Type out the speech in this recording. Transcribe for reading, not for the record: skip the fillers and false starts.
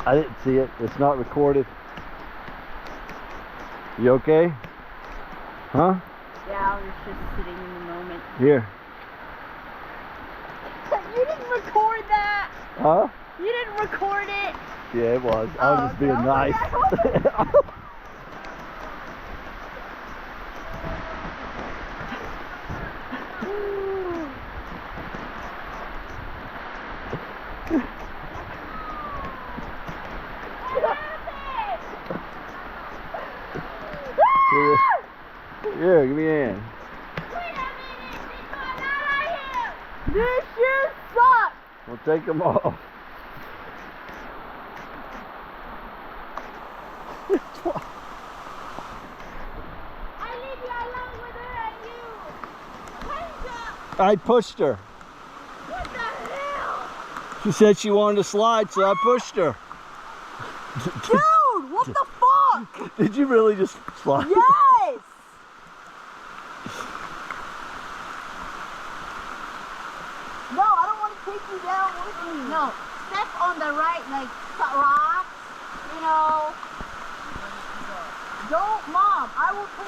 I didn't see it. It's not recorded. You okay? Huh? Yeah, I was just sitting in the moment. Here. You didn't record that! Huh? You didn't record it! Yeah, it was. I was just being okay. nice. Here, give me a hand. This shoes suck! We'll take them off. I leave you alone with her and you! I pushed her. What the hell? She said she wanted to slide, so I pushed her. Dude, what the fuck? Did you really just slide? Yes! No, I don't want to take you down with me. No, step on the right, like rocks, you know. Don't, Mom, I will take